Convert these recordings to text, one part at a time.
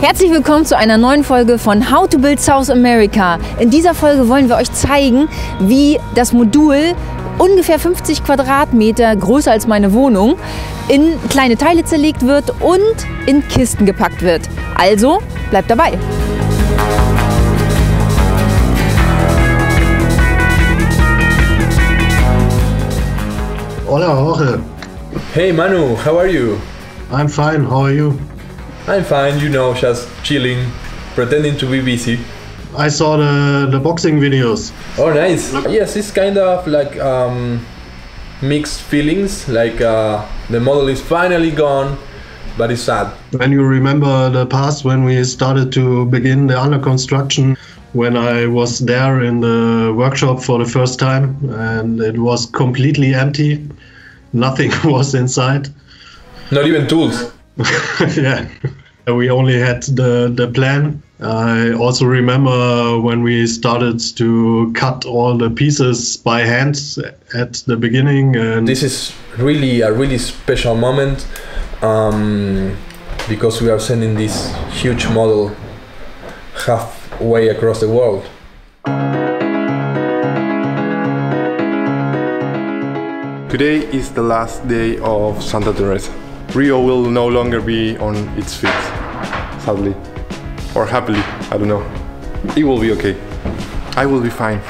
Herzlich willkommen zu einer neuen Folge von How to Build South America. In dieser Folge wollen wir euch zeigen, wie das Modul ungefähr 50 Quadratmeter, größer als meine Wohnung, in kleine Teile zerlegt wird und in Kisten gepackt wird. Also bleibt dabei! Hola Jorge. Hey Manu, how are you? I'm fine, how are you? I'm fine, you know, just chilling, pretending to be busy. I saw the boxing videos. Oh, nice. Yes, it's kind of like mixed feelings, like the model is finally gone, but it's sad. When you remember the past when we started to begin the under construction, when I was there in the workshop for the first time and it was completely empty, nothing was inside. Not even tools. Yeah, we only had the plan. I also remember when we started to cut all the pieces by hand at the beginning. And this is really a really special moment because we are sending this huge model halfway across the world. Today is the last day of Santa Teresa. Rio will no longer be on its feet, sadly. Or happily, I don't know. It will be okay. I will be fine.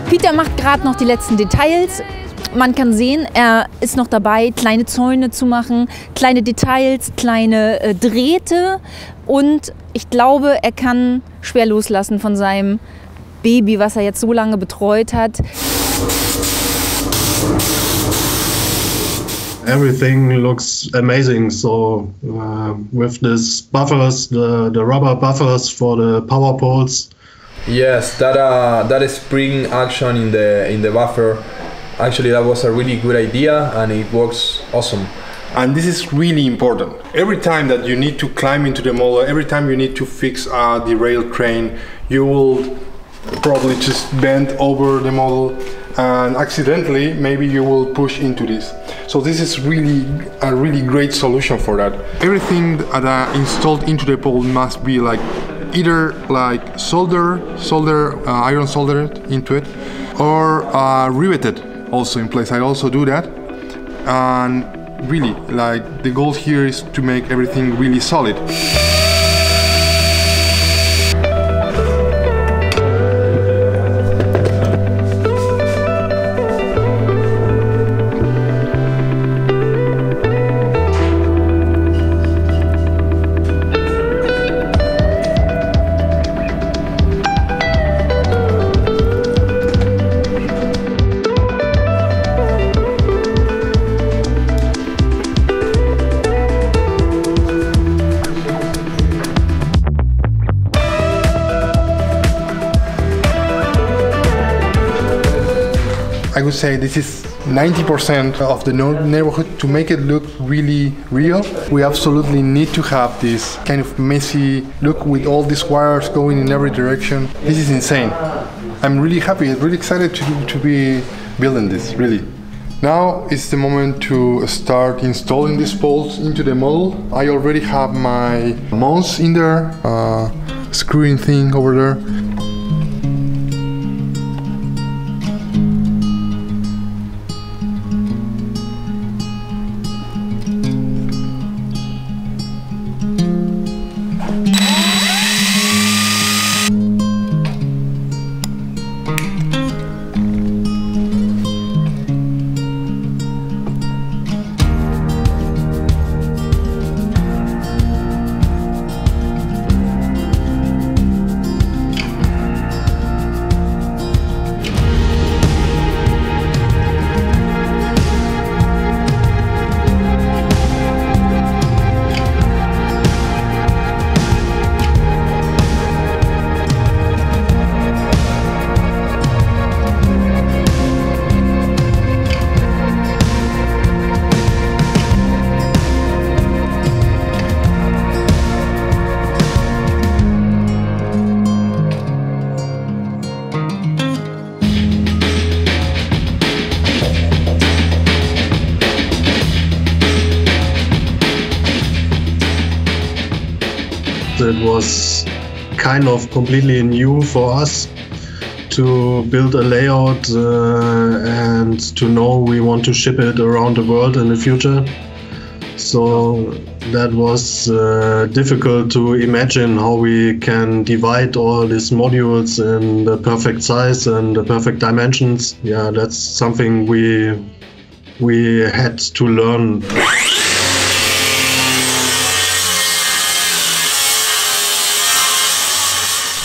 Peter macht gerade noch die letzten Details. Man kann sehen, er ist noch dabei, kleine Zäune zu machen, kleine Details, kleine Drähte. Und ich glaube, er kann schwer loslassen von seinem Baby, was er jetzt so lange betreut hat. Everything looks amazing. So with these buffers, the rubber buffers for the power poles. Yes, that spring action in the buffer, actually that was a really good idea and it works awesome. And this is really important. Every time that you need to climb into the model, every time you need to fix a derailed crane, you will probably just bend over the model and accidentally maybe you will push into this. So this is really a really great solution for that. Everything that installed into the pole must be like either like iron soldered into it, or riveted also in place. I also do that, and really like the goal here is to make everything really solid. I would say this is 90% of the neighborhood to make it look really real. We absolutely need to have this kind of messy look with all these wires going in every direction. This is insane. I'm really happy, really excited to be building this, really. Now it's the moment to start installing these poles into the model. I already have my mounts in there, screwing thing over there. it was kind of completely new for us to build a layout and to know we want to ship it around the world in the future. So that was difficult to imagine how we can divide all these modules in the perfect size and the perfect dimensions. Yeah, that's something we had to learn.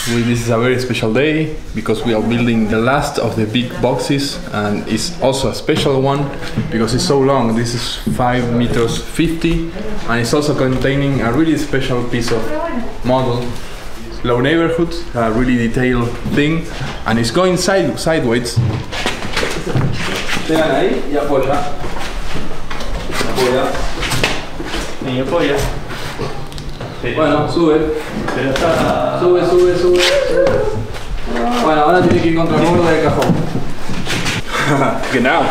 This is a very special day because we are building the last of the big boxes, and it's also a special one because it's so long. This is 5 meters 50, and it's also containing a really special piece of model, low neighborhood, a really detailed thing, and it's going sideways. Tengan ahí y apoya. Apoya. Y apoya. Bueno, sube. Sube, sube, sube. Bueno, ahora tiene que ir contra el borde del cajón. Genau.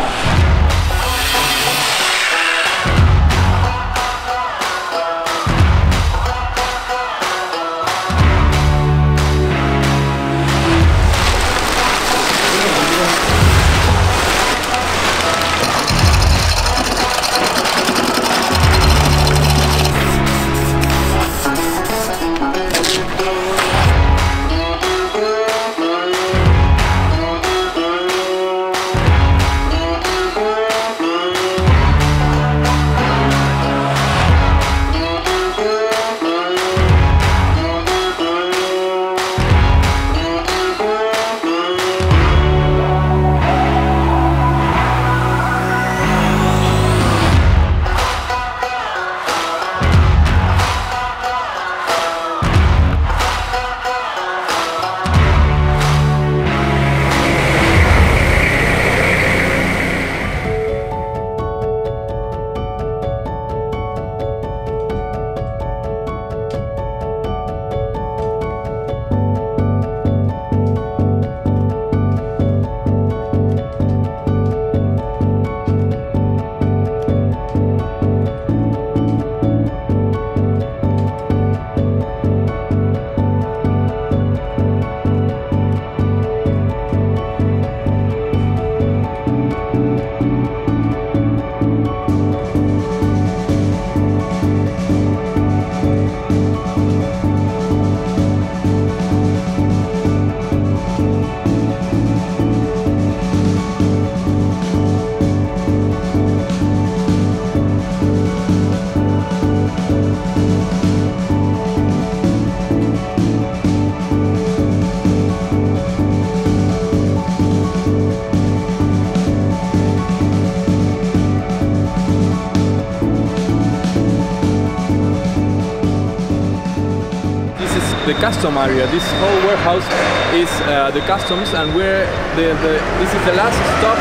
The custom area. This whole warehouse is the customs, and this is the last stop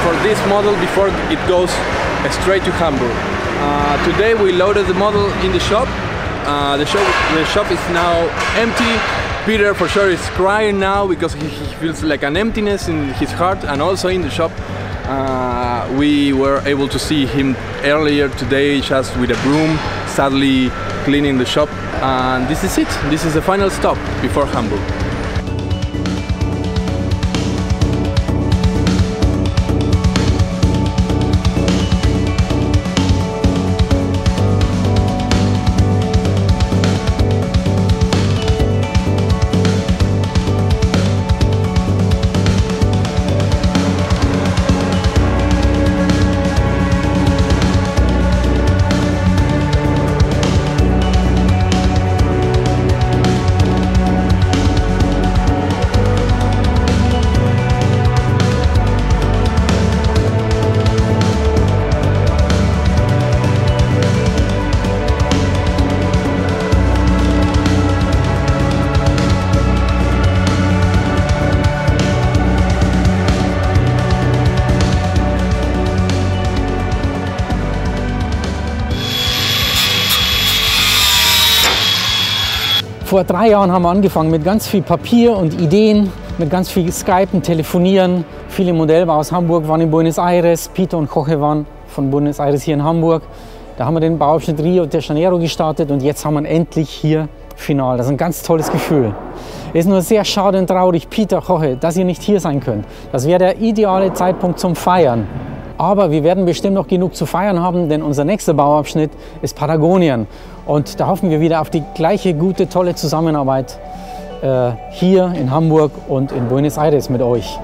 for this model before it goes straight to Hamburg. Today we loaded the model in the shop. The shop is now empty. Peter for sure is crying now because he feels like an emptiness in his heart, and also in the shop. We were able to see him earlier today just with a broom, sadly cleaning the shop. And this is it. This is the final stop before Hamburg. Vor 3 Jahren haben wir angefangen mit ganz viel Papier und Ideen, mit ganz viel Skypen, Telefonieren. Viele Modelle aus Hamburg waren in Buenos Aires, Peter und Koche waren von Buenos Aires hier in Hamburg. Da haben wir den Bauabschnitt Rio de Janeiro gestartet und jetzt haben wir ihn endlich hier final. Das ist ein ganz tolles Gefühl. Es ist nur sehr schade und traurig, Peter, Jorge, dass ihr nicht hier sein könnt. Das wäre der ideale Zeitpunkt zum Feiern. Aber wir werden bestimmt noch genug zu feiern haben, denn unser nächster Bauabschnitt ist Patagonien. Und da hoffen wir wieder auf die gleiche gute, tolle Zusammenarbeit hier in Hamburg und in Buenos Aires mit euch.